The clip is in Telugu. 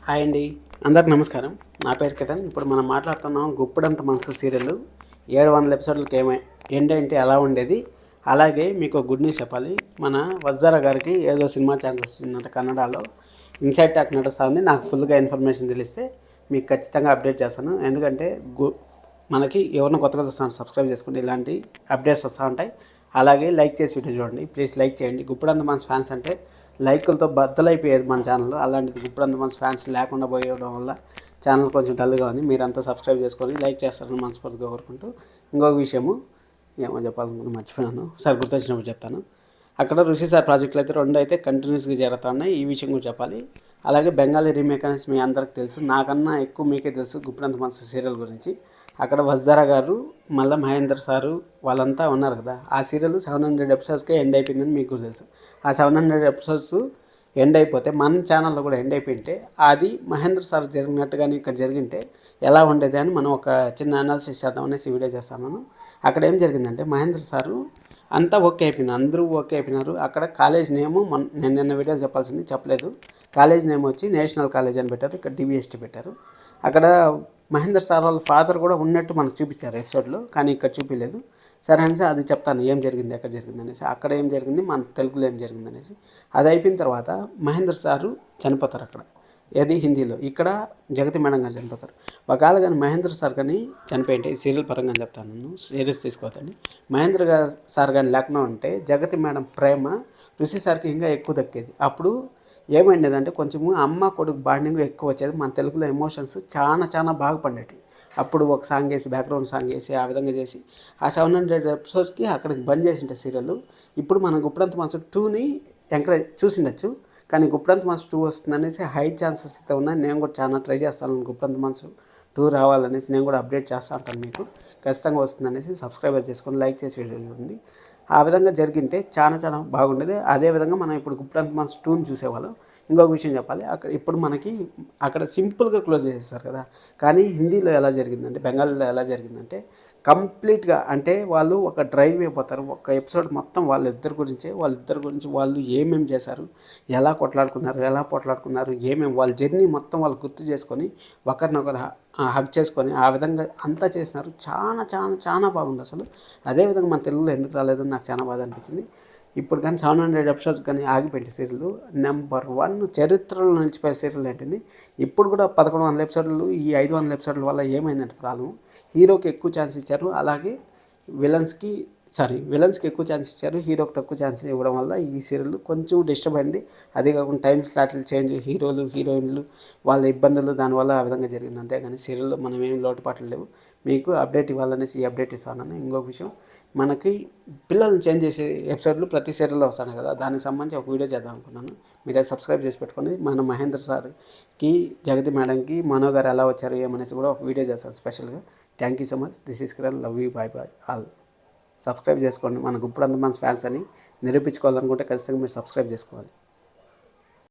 హాయ్ అండి, అందరికి నమస్కారం. నా పేరు కిరణ్. ఇప్పుడు మనం మాట్లాడుతున్నాం గుప్పుడంత మనసు సీరియల్ 700 ఎపిసోడ్లకి ఏంటంటే ఎలా ఉండేది. అలాగే మీకు గుడ్ న్యూస్ చెప్పాలి. మన వజ్జారా గారికి ఏదో సినిమా ఛాన్స్ వస్తుందంట కన్నడలో. ఇన్సైడ్ టాక్ నడుస్తుంది. నాకు ఫుల్గా ఇన్ఫర్మేషన్ తెలిస్తే మీకు ఖచ్చితంగా అప్డేట్ చేస్తాను. ఎందుకంటే మనకి ఎవరిని కొత్తగా చూస్తాను సబ్స్క్రైబ్ చేసుకోండి, ఇలాంటి అప్డేట్స్ వస్తూ ఉంటాయి. అలాగే లైక్ చేసి వీడియో చూడండి, ప్లీజ్ లైక్ చేయండి. గుప్పుడంత మనసు ఫ్యాన్స్ అంటే లైకులతో బద్దలైపోయేది మన ఛానల్. అలాంటిది గుప్పుడంత మనసు ఫ్యాన్స్ లేకుండా పోయడం వల్ల ఛానల్ కొంచెం డల్గా ఉంది. మీరంతా సబ్స్క్రైబ్ చేసుకొని లైక్ చేస్తారని మనస్ఫూర్తిగా కోరుకుంటూ, ఇంకొక విషయము ఏమో చెప్పాలనుకున్నా మర్చిపోయాను, సార్ గుర్తొచ్చినప్పుడు చెప్తాను. అక్కడ ఋషి సార్ ప్రాజెక్టులు అయితే 2 అయితే కంటిన్యూస్గా జరుగుతున్నాయి. ఈ విషయం కూడా చెప్పాలి. అలాగే బెంగాలీ రీమేక్ అనేసి మీ అందరికి తెలుసు, నాకన్నా ఎక్కువ మీకే తెలుసు గుప్పుడంత మనసు సీరియల్ గురించి. అక్కడ వజ్దారా గారు మళ్ళీ మహేందర్ సారు వాళ్ళంతా ఉన్నారు కదా. ఆ సీరియల్ 700 ఎపిసోడ్స్కే ఎండ్ అయిపోయిందని మీకు కూడా తెలుసు. ఆ 700 ఎపిసోడ్స్ ఎండ్ అయిపోతే మన ఛానల్లో కూడా ఎండ్ అయిపోయింటే అది మహేంద్ర సార్ జరిగినట్టుగానే ఇక్కడ జరిగింటే ఎలా ఉండేది అని మనం ఒక చిన్న అనాలిసిస్ చేద్దామనేసి వీడియో చేస్తాను. అక్కడ ఏం జరిగిందంటే మహేంద్ర సారు అంతా ఓకే అయిపోయింది, అందరూ ఓకే అయిపోయినారు. అక్కడ కాలేజ్ నేము నేను నిన్న వీడియోలు చెప్పాల్సింది చెప్పలేదు. కాలేజ్ నేమ్ వచ్చి నేషనల్ కాలేజ్ అని పెట్టారు, ఇక్కడ డివిఎస్టీ పెట్టారు. అక్కడ మహేంద్ర సార్ వాళ్ళ ఫాదర్ కూడా ఉన్నట్టు మనకు చూపించారు ఎపిసోడ్లో, కానీ ఇక్కడ చూపించలేదు. సరే అనేసి అది చెప్తాను ఏం జరిగింది ఎక్కడ జరిగింది అనేసి. అక్కడ ఏం జరిగింది, మన తెలుగులో ఏం జరిగింది అనేసి. అది అయిపోయిన తర్వాత మహేంద్ర సారు చనిపోతారు అక్కడ, ఏది హిందీలో. ఇక్కడ జగతి మేడం గారు చనిపోతారు. ఒకవేళ కానీ మహేంద్ర సార్ కానీ చనిపోయింటే సీరియల్ పరంగా చెప్తాను, నేను సీరియస్ తీసుకోవద్దండి. మహేంద్ర సార్ కానీ లేకుండా ఉంటే జగతి మేడం ప్రేమ ఋషి సార్కి ఇంకా ఎక్కువ దక్కేది. అప్పుడు ఏమైండేదంటే కొంచెము అమ్మ కొడుకు బాండింగ్ ఎక్కువ వచ్చేది. మన తెలుగులో ఎమోషన్స్ చాలా చాలా బాగా పండేవి. అప్పుడు ఒక సాంగ్ వేసి, బ్యాక్గ్రౌండ్ సాంగ్ వేసి, ఆ విధంగా చేసి ఆ 700 ఎపిసోడ్స్కి అక్కడికి బంద్ చేసింటే సీరియల్. ఇప్పుడు మనం గుప్పుడంత మనసు 2ని ఎంకరేజ్ చూసిండొచ్చు, కానీ గుప్పుడంత మనసు 2 వస్తుందనేసి హై ఛాన్సెస్ అయితే ఉన్నాయి. నేను కూడా చాలా ట్రై చేస్తాను గుప్పుడంత మనసు 2 రావాలనేసి. నేను కూడా అప్డేట్ చేస్తూ ఉంటాను, మీకు ఖచ్చితంగా వస్తుందనేసి. సబ్స్క్రైబర్ చేసుకొని లైక్ చేసి వీడియో చూడండి. ఆ విధంగా జరిగింటే చాలా చాలా బాగుండేది. అదేవిధంగా మనం ఇప్పుడు గుప్పుడంత మనసు 2ని చూసేవాళ్ళం. ఇంకొక విషయం చెప్పాలి, అక్కడ ఇప్పుడు మనకి అక్కడ సింపుల్గా క్లోజ్ చేసేస్తారు కదా. కానీ హిందీలో ఎలా జరిగిందంటే, బెంగాలీలో ఎలా జరిగిందంటే కంప్లీట్గా అంటే వాళ్ళు ఒక డ్రైవ్ అయిపోతారు. ఒక ఎపిసోడ్ మొత్తం వాళ్ళిద్దరి గురించి వాళ్ళు ఏమేమి చేశారు, ఎలా పోట్లాడుకున్నారు, ఏమేమి వాళ్ళ జర్నీ మొత్తం వాళ్ళు గుర్తు చేసుకొని ఒకరినొకరు హగ్ చేసుకొని ఆ విధంగా అంతా చేసినారు. చాలా చాలా చాలా బాగుంది అసలు. అదేవిధంగా మన తెలుగులో ఎందుకు రాలేదని నాకు చాలా బాధ అనిపించింది. ఇప్పుడు కానీ 700 ఎపిసోడ్స్ కానీ ఆగిపోయింది సీరియల్. నెంబర్ 1 చరిత్రలో నిలిచిపోయే సీరియల్ ఏంటింది. ఇప్పుడు కూడా 1100 ఎపిసోడ్లు, ఈ 500 ఎపిసోడ్ల వల్ల ఏమైందంటే ప్రాబ్లం, హీరోకి ఎక్కువ ఛాన్స్ ఇచ్చారు. అలాగే విలన్స్కి ఎక్కువ ఛాన్స్ ఇచ్చారు, హీరోకి తక్కువ ఛాన్స్ ఇవ్వడం వల్ల ఈ సీరియల్ కొంచెం డిస్టర్బ్ అయింది. అదే కాకుండా టైం స్లాట్లు చేంజ్, హీరోలు హీరోయిన్లు వాళ్ళ ఇబ్బందులు, దానివల్ల ఆ విధంగా జరిగింది. అంతేగాని సీరియల్లో మనం ఏం లోటుపాట్లు లేవు. మీకు అప్డేట్ ఇవ్వాలనేసి ఈ అప్డేట్ ఇస్తానని. ఇంకొక విషయం, మనకి పిల్లల్ని చేంజ్ చేసే ఎపిసోడ్లు ప్రతి సీరియల్లో వస్తాయి కదా, దానికి సంబంధించి ఒక వీడియో చేద్దాం అనుకున్నాను. మీరే సబ్స్క్రైబ్ చేసి పెట్టుకోండి. మన మహేంద్ర సార్కి, జగతి మేడంకి, మనో గారు ఎలా వచ్చారు ఏమనేసి కూడా ఒక వీడియో చేస్తాను స్పెషల్గా. Thank you so much. This is Kiran. Love you. Bye bye all. Subscribe చేసుకోండి. మనకు ఇప్పుడంత మన ఫ్యాన్స్ అని నిరూపించుకోవాలనుకుంటే ఖచ్చితంగా మీరు సబ్స్క్రైబ్ చేసుకోవాలి.